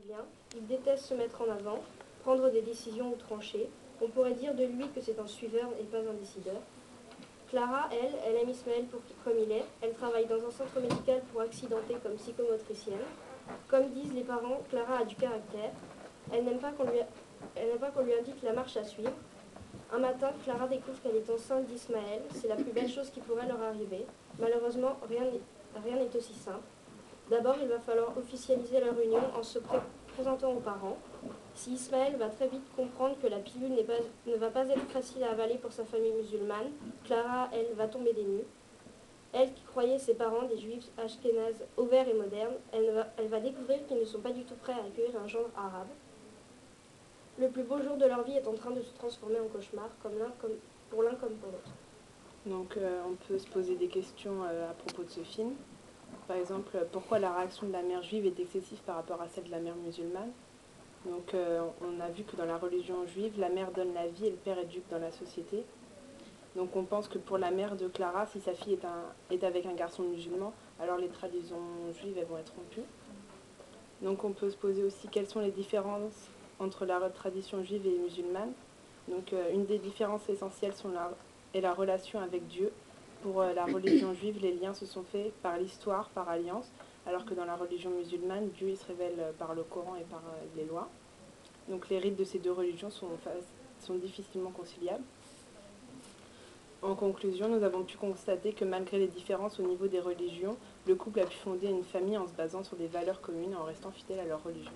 sanguin, il déteste se mettre en avant, prendre des décisions ou trancher. On pourrait dire de lui que c'est un suiveur et pas un décideur. Clara, elle aime Ismaël comme il est. Elle travaille dans un centre médical pour accidentés comme psychomotricienne. Comme disent les parents, Clara a du caractère. Elle n'aime pas qu'on lui indique la marche à suivre. Un matin, Clara découvre qu'elle est enceinte d'Ismaël. C'est la plus belle chose qui pourrait leur arriver. Malheureusement, rien n'est aussi simple. D'abord, il va falloir officialiser leur union en se présentant aux parents. Si Ismaël va très vite comprendre que la pilule ne va pas être facile à avaler pour sa famille musulmane, Clara, elle, va tomber des nues. Elle, qui croyait ses parents des juifs ashkénazes ouverts et modernes, elle va découvrir qu'ils ne sont pas du tout prêts à accueillir un genre arabe. Le plus beau jour de leur vie est en train de se transformer en cauchemar, pour l'un comme pour l'autre. Donc on peut se poser des questions à propos de ce film. Par exemple, pourquoi la réaction de la mère juive est excessive par rapport à celle de la mère musulmane. Donc on a vu que dans la religion juive, la mère donne la vie et le père éduque dans la société. Donc on pense que pour la mère de Clara, si sa fille est avec un garçon musulman, alors les traditions juives elles vont être rompues. Donc on peut se poser aussi quelles sont les différences entre la tradition juive et musulmane. Donc une des différences essentielles est la relation avec Dieu. Pour la religion juive, les liens se sont faits par l'histoire, par alliance, alors que dans la religion musulmane, Dieu il se révèle par le Coran et par les lois. Donc les rites de ces deux religions sont difficilement conciliables. En conclusion, nous avons pu constater que malgré les différences au niveau des religions, le couple a pu fonder une famille en se basant sur des valeurs communes et en restant fidèle à leur religion.